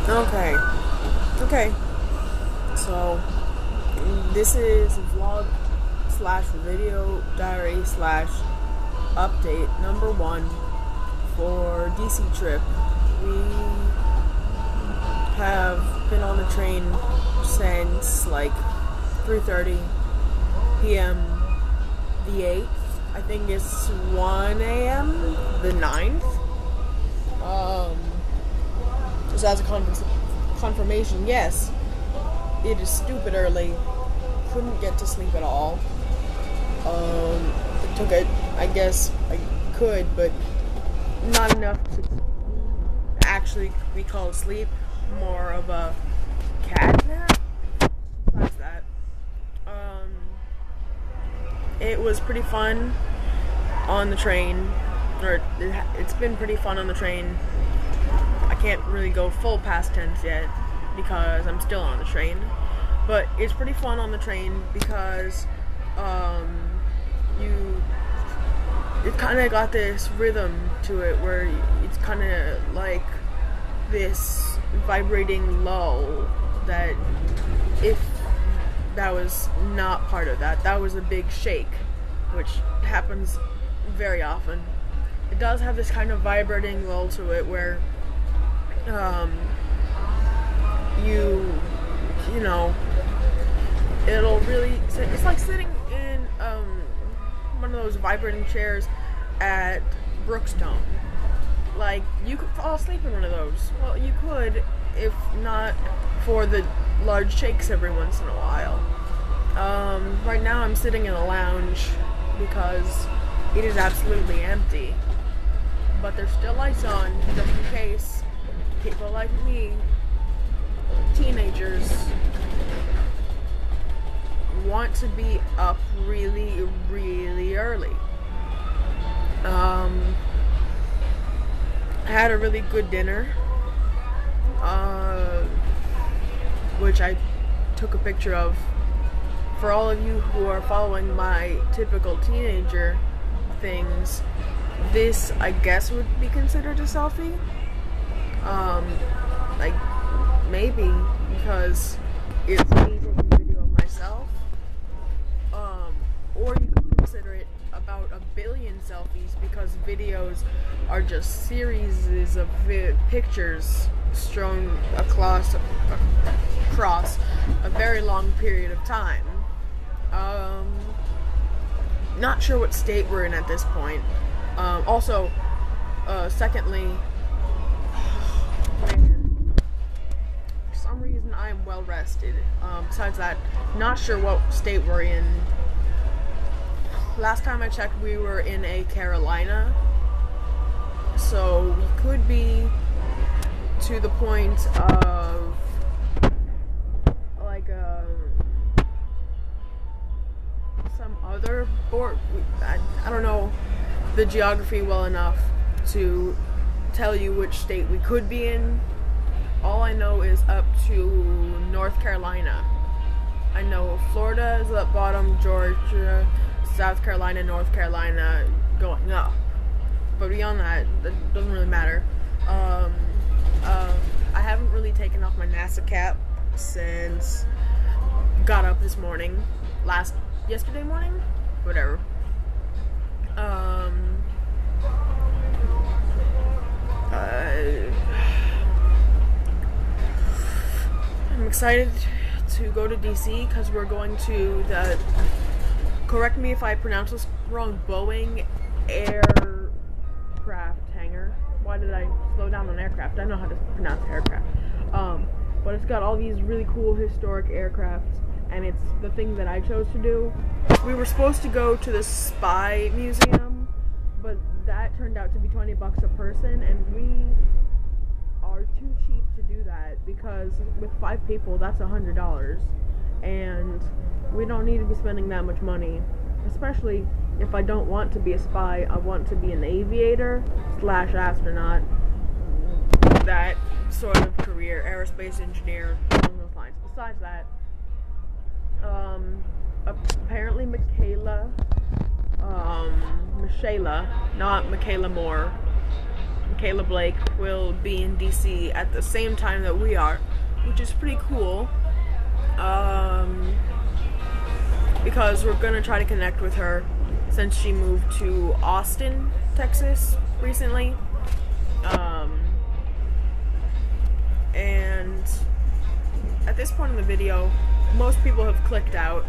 Okay. Okay. So, this is vlog slash video diary slash update number 1 for DC trip. We have been on the train since like 3:30 p.m. the 8th. I think it's 1 a.m. the 9th. Just as a confirmation, yes, it is stupid early. Couldn't get to sleep at all. It took it, I guess I could, but not enough to actually be called sleep. More of a cat nap. Besides that, it was pretty fun on the train, or it's been pretty fun on the train. I can't really go full past tense yet because I'm still on the train, but it's pretty fun on the train because it kind of got this rhythm to it where it's kind of like this vibrating lull that if that was not part of that was a big shake, which happens very often. It does have this kind of vibrating lull to it where you know, it'll really, it's like sitting in one of those vibrating chairs at Brookstone. Like, you could fall asleep in one of those. Well, you could, if not for the large shakes every once in a while. Right now I'm sitting in a lounge because it is absolutely empty. But there's still lights on, just in case people like me, teenagers, want to be up really, really early. I had a really good dinner, which I took a picture of. For all of you who are following my typical teenager things, this, I guess, would be considered a selfie. Like, maybe, because it's me taking a video of myself. Or you could consider it about 1 billion selfies, because videos are just series of pictures strewn across a very long period of time. Not sure what state we're in at this point. Also, secondly, man, for some reason I am well rested. Besides that, not sure what state we're in. Last time I checked, we were in a Carolina, so we could be to the point of like some other board. I don't know the geography well enough to tell you which state we could be in. All I know is up to North Carolina. I know Florida is at bottom, Georgia, South Carolina, North Carolina going up. But beyond that doesn't really matter. I haven't really taken off my NASA cap since got up this morning. Yesterday morning? Whatever. I'm excited to go to DC because we're going to the, correct me if I pronounce this wrong, Boeing aircraft hangar. Why did I slow down on aircraft? I know how to pronounce aircraft. But it's got all these really cool historic aircraft, and it's the thing that I chose to do. We were supposed to go to the Spy Museum, but that turned out to be $20 a person, and we are too cheap to do that because with 5 people, that's $100, and we don't need to be spending that much money, especially if I don't want to be a spy. I want to be an aviator / astronaut, that sort of career, aerospace engineer, along those lines. Besides that, apparently Michaela, not Michaela Moore, Kayla Blake will be in DC at the same time that we are, which is pretty cool. Because we're gonna try to connect with her since she moved to Austin, Texas recently. And at this point in the video, most people have clicked out.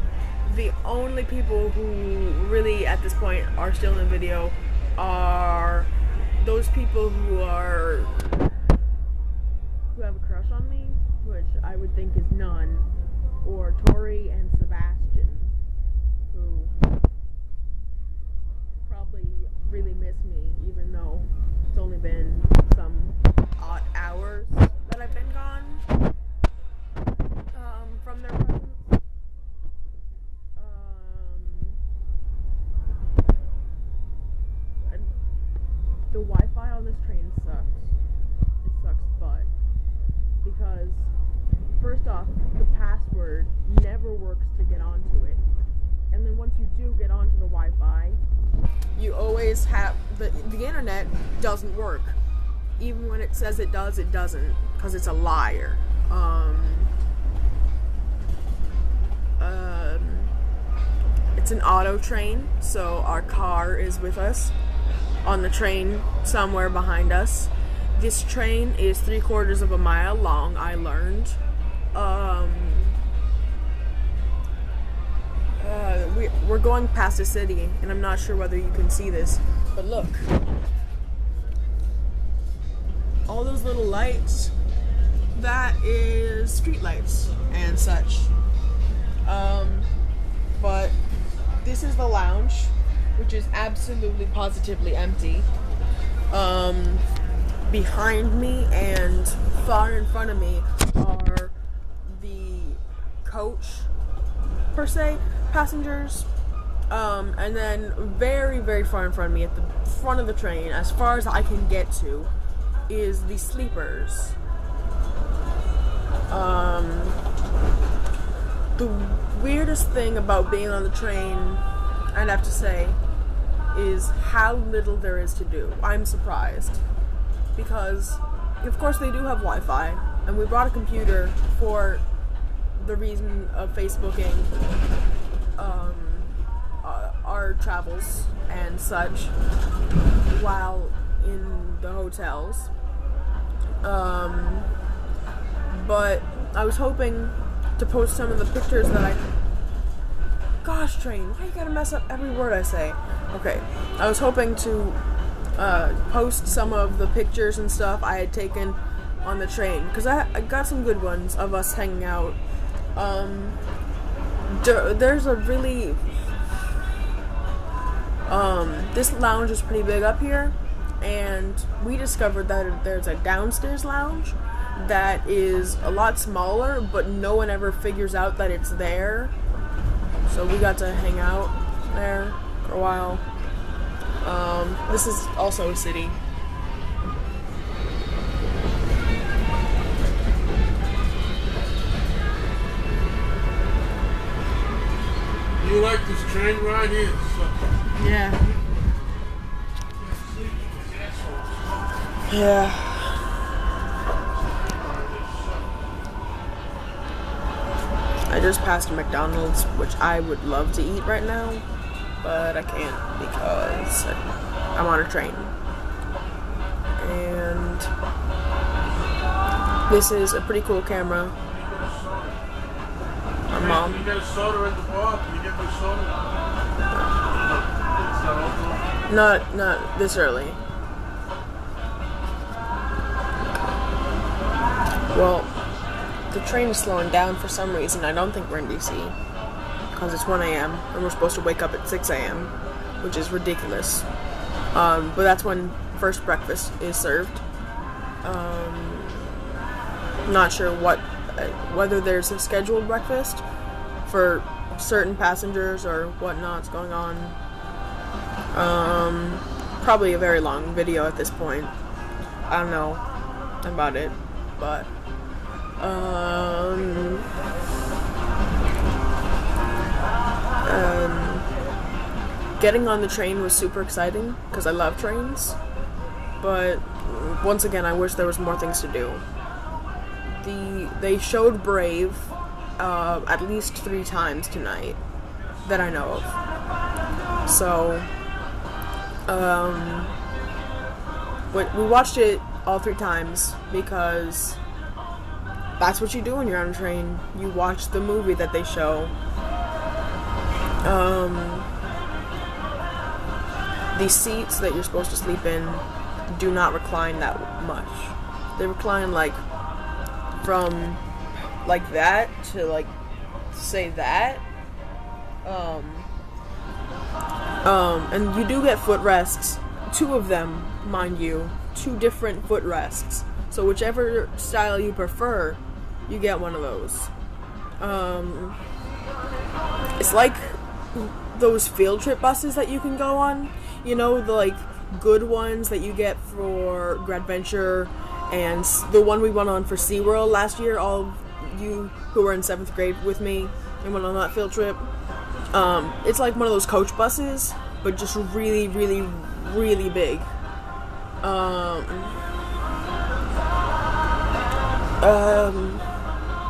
The only people who really at this point are still in the video are those people who have a crush on me, which I would think is none, or Tori and Sebastian, who probably really miss me, even though it's only been some odd hours that I've been gone from their presence. The Wi-Fi on this train sucks. It sucks butt. Because, first off, the password never works to get onto it. And then once you do get onto the Wi-Fi, you always have, the internet doesn't work. Even when it says it does, it doesn't. Because it's a liar. It's an auto train, so our car is with us on the train somewhere behind us. This train is 3/4 of a mile long, I learned. We're going past a city, and I'm not sure whether you can see this, but look. All those little lights, that is street lights and such. But this is the lounge, which is absolutely positively empty. Behind me and far in front of me are the coach, per se, passengers. And then very, very far in front of me, at the front of the train, as far as I can get to, is the sleepers. The weirdest thing about being on the train, I'd have to say, is how little there is to do. I'm surprised. Because, of course, they do have Wi-Fi, and we brought a computer for the reason of Facebooking our travels and such while in the hotels. But I was hoping to post some of the pictures that Gosh, train, why you gotta mess up every word I say? Okay, I was hoping to post some of the pictures and stuff I had taken on the train, because I got some good ones of us hanging out. There's a really this lounge is pretty big up here, and we discovered that there's a downstairs lounge that is a lot smaller, but no one ever figures out that it's there. So we got to hang out there for a while. This is also a city. You like this train ride here? Yeah. Yeah. I just passed a McDonald's, which I would love to eat right now, but I can't because I'm on a train. And this is a pretty cool camera. My mom. You get a soda at the bar? Can you get me soda? Not this early. Well, the train is slowing down for some reason. I don't think we're in DC because it's 1 a.m. and we're supposed to wake up at 6 a.m., which is ridiculous. But that's when first breakfast is served. Not sure whether there's a scheduled breakfast for certain passengers or whatnot's going on. Probably a very long video at this point. I don't know about it, but getting on the train was super exciting because I love trains, but once again, I wish there was more things to do. They showed Brave at least 3 times tonight that I know of. So, we watched it all 3 times because that's what you do when you're on a train. You watch the movie that they show. The seats that you're supposed to sleep in do not recline that much. They recline like from like that to like say that. And you do get footrests, 2 of them, mind you, 2 different footrests. So whichever style you prefer, you get one of those. It's like those field trip buses that you can go on. You know, the like good ones that you get for Gradventure, and the one we went on for SeaWorld last year. All of you who were in 7th grade with me and went on that field trip. It's like one of those coach buses, but just really, really, really big.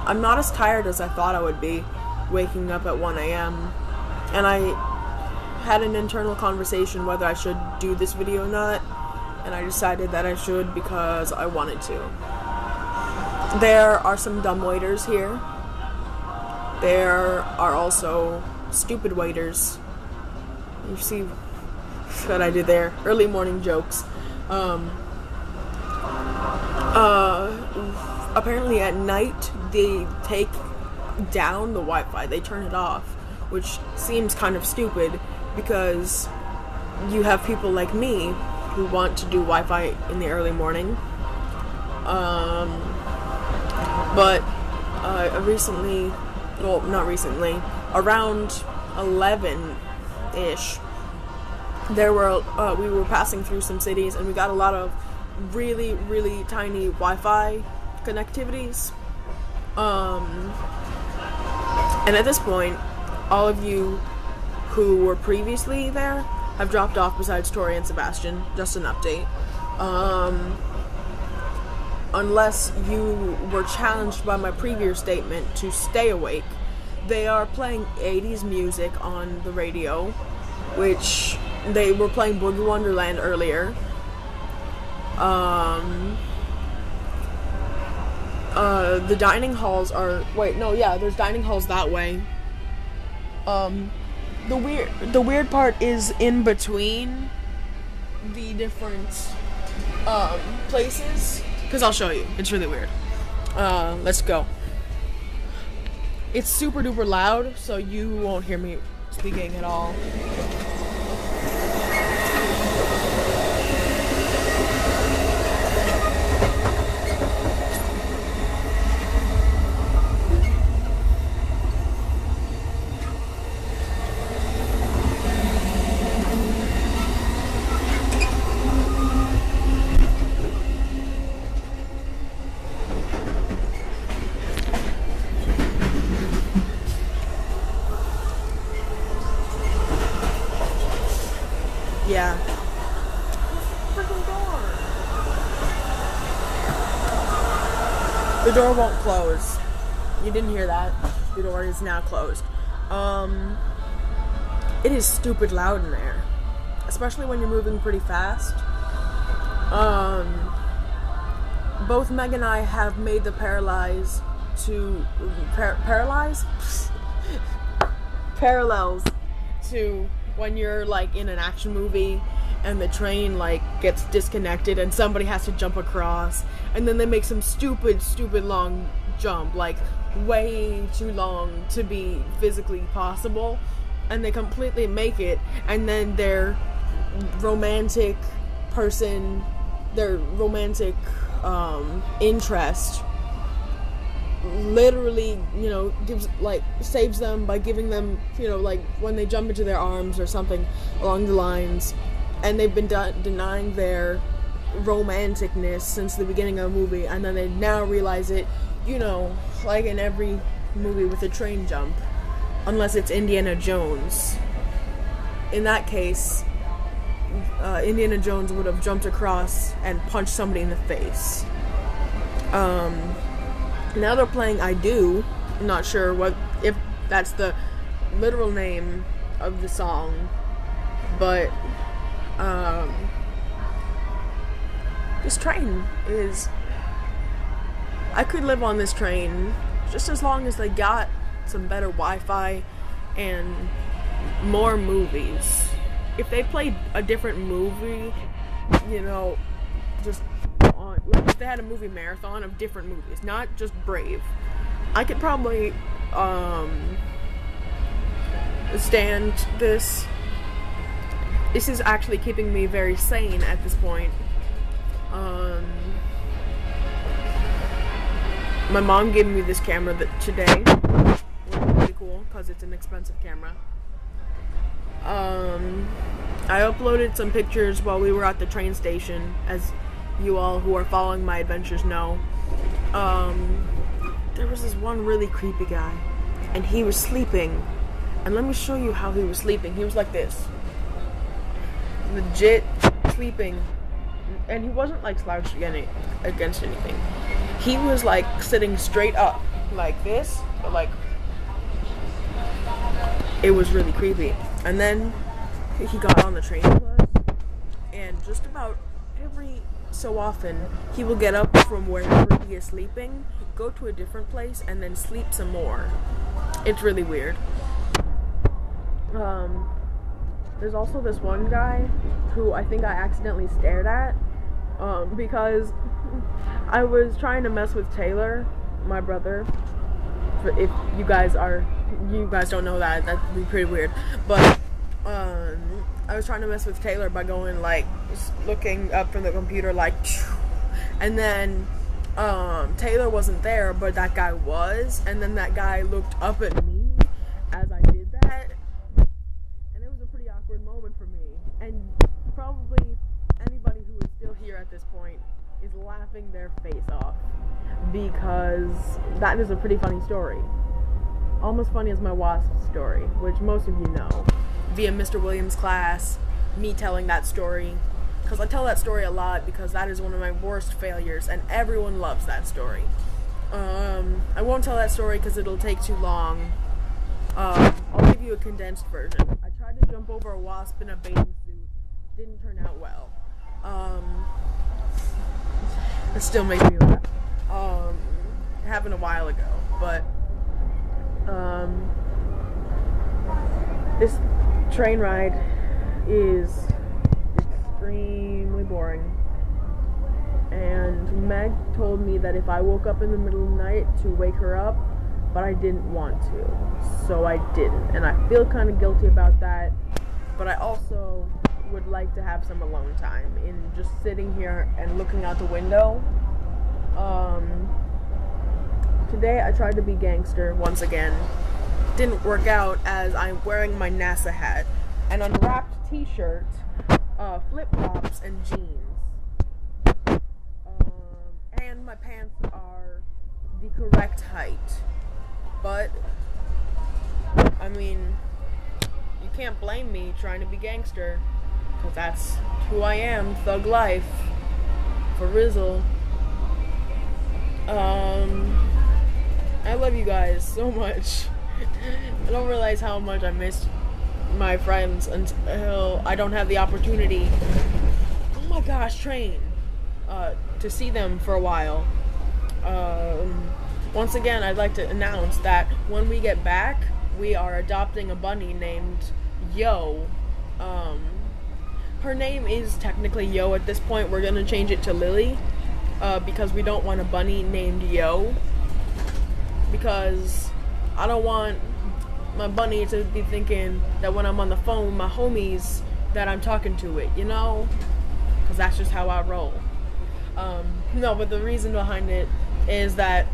I'm not as tired as I thought I would be waking up at 1 a.m. And I had an internal conversation whether I should do this video or not, and I decided that I should because I wanted to. There are some dumb waiters here. There are also stupid waiters. You see what I did there. Early morning jokes. Apparently at night they take down the Wi-Fi. They turn it off, which seems kind of stupid because you have people like me who want to do Wi-Fi in the early morning. But recently, well, not recently, around 11-ish, we were passing through some cities and we got a lot of really, really tiny Wi-Fi connectivities. And at this point, all of you who were previously there have dropped off besides Tori and Sebastian. Just an update. Unless you were challenged by my previous statement to stay awake, they are playing 80s music on the radio, which they were playing Boogie Wonderland earlier. The dining halls are... Wait, no, yeah, there's dining halls that way. The weird part is in between the different places, because I'll show you. It's really weird. Let's go. It's super duper loud, so you won't hear me speaking at all. Yeah. Freaking door. The door won't close. You didn't hear that. The door is now closed. It is stupid loud in there. Especially when you're moving pretty fast. Both Meg and I have made the parallels to when you're like in an action movie and the train like gets disconnected and somebody has to jump across, and then they make some stupid long jump, like way too long to be physically possible, and they completely make it, and then their romantic interest literally, saves them by giving them, when they jump into their arms or something along the lines, and they've been denying their romanticness since the beginning of the movie, and then they now realize it, like in every movie with a train jump, unless it's Indiana Jones. In that case, Indiana Jones would have jumped across and punched somebody in the face. Now they're playing I Do. I'm not sure if that's the literal name of the song, but this train is... I could live on this train just as long as they got some better Wi-Fi and more movies. If they played a different movie, just on, like if they had a movie marathon of different movies, not just Brave, I could probably stand this. This is actually keeping me very sane at this point. My mom gave me this camera today, which is really cool because it's an expensive camera. I uploaded some pictures while we were at the train station, as you all who are following my adventures know. There was this one really creepy guy, and he was sleeping. And let me show you how he was sleeping. He was like this. Legit sleeping. And he wasn't like slouched against anything. He was like sitting straight up like this, but like it was really creepy. And then he got on the train with us, and just about every so often he will get up from wherever he is sleeping, go to a different place, and then sleep some more. It's really weird. There's also this one guy who I think I accidentally stared at because I was trying to mess with Taylor, my brother. If you guys don't know that, that'd be pretty weird. But I was trying to mess with Taylor by going like looking up from the computer like, and then Taylor wasn't there, but that guy was, and then that guy looked up at me as I did that, and it was a pretty awkward moment for me. And probably anybody who is still here at this point is laughing their face off, because that is a pretty funny story. Almost funny as my wasp story, which most of you know via Mr. Williams' class, me telling that story, because I tell that story a lot because that is one of my worst failures and everyone loves that story. I won't tell that story because it'll take too long. I'll give you a condensed version. I tried to jump over a wasp in a bathing suit. Didn't turn out well. It still makes me laugh. It happened a while ago, but this train ride is extremely boring. And Meg told me that if I woke up in the middle of the night to wake her up, but I didn't want to, so I didn't. And I feel kind of guilty about that, but I also would like to have some alone time in just sitting here and looking out the window. Today I tried to be gangster once again. Didn't work out as I'm wearing my NASA hat, an unwrapped t-shirt, flip-flops, and jeans. And my pants are the correct height. But, I mean, you can't blame me trying to be gangster, because that's who I am, thug life, for Rizzle. I love you guys so much. I don't realize how much I miss my friends until I don't have the opportunity, oh my gosh, train, to see them for a while. Once again, I'd like to announce that when we get back, we are adopting a bunny named Yo. Her name is technically Yo at this point. We're gonna change it to Lily, because we don't want a bunny named Yo, because I don't want my bunny to be thinking that when I'm on the phone with my homies that I'm talking to it, you know? Because that's just how I roll. No, but the reason behind it is that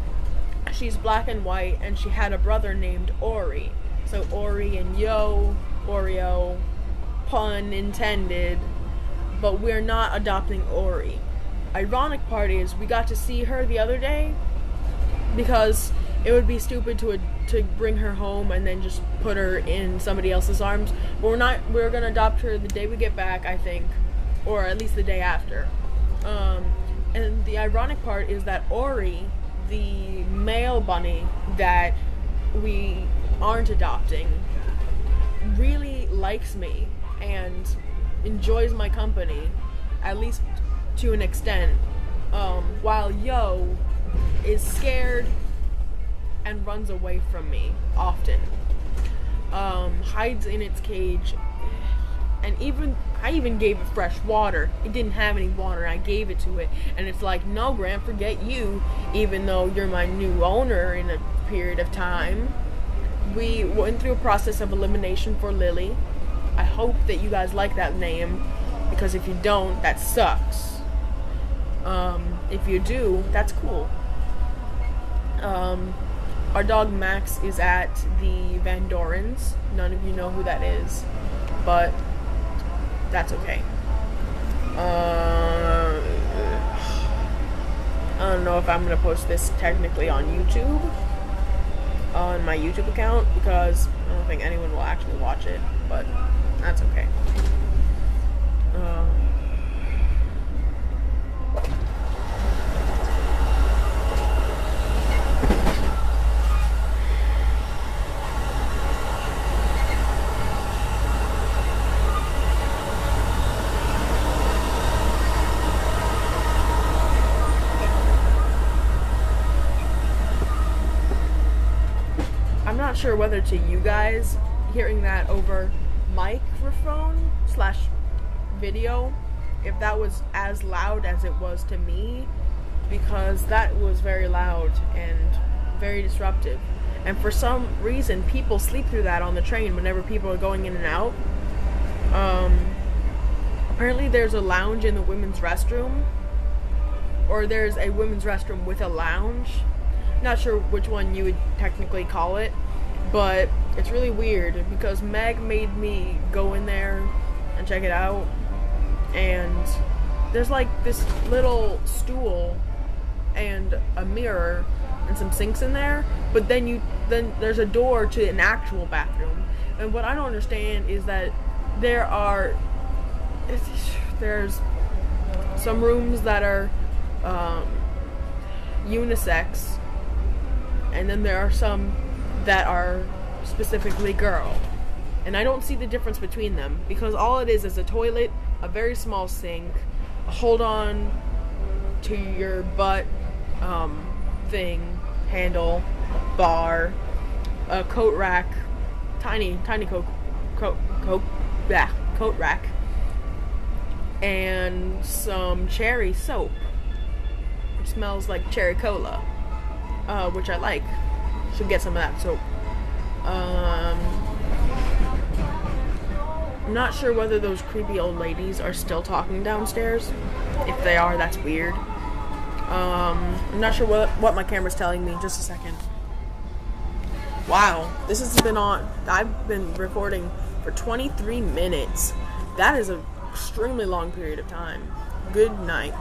she's black and white, and she had a brother named Ori. So Ori and Yo, Oreo, pun intended, but we're not adopting Ori. Ironic part is we got to see her the other day because it would be stupid to bring her home and then just put her in somebody else's arms. But we're gonna adopt her the day we get back, I think, or at least the day after. And the ironic part is that Ori, the male bunny that we aren't adopting, really likes me and enjoys my company, at least to an extent, while Yo is scared and runs away from me often. Hides in its cage, and I even gave it fresh water. It didn't have any water, I gave it to it, and it's like, no, Grant, forget you, even though you're my new owner in a period of time. We went through a process of elimination for Lily. I hope that you guys like that name, because if you don't, that sucks. If you do, that's cool. Our dog Max is at the Van Dorens. None of you know who that is, but that's okay. I don't know if I'm gonna post this technically on YouTube, on my YouTube account, because I don't think anyone will actually watch it, but that's okay. I'm not sure whether to you guys hearing that over microphone / video, if that was as loud as it was to me, because that was very loud and very disruptive. And for some reason, people sleep through that on the train whenever people are going in and out. Apparently there's a lounge in the women's restroom, or there's a women's restroom with a lounge. Not sure which one you would technically call it, but it's really weird because Meg made me go in there and check it out, and there's like this little stool and a mirror and some sinks in there, but then there's a door to an actual bathroom. And what I don't understand is that there's some rooms that are unisex, and then there are some that are specifically girl. And I don't see the difference between them, because all it is a toilet, a very small sink, a hold on to your butt thing, handle, bar, a coat rack, tiny coat rack, and some cherry soap, which smells like cherry cola, which I like. Should get some of that soap. I'm not sure whether those creepy old ladies are still talking downstairs. If they are, that's weird. I'm not sure what my camera's telling me. Just a second. Wow, this has been on. I've been recording for 23 minutes. That is an extremely long period of time. Good night.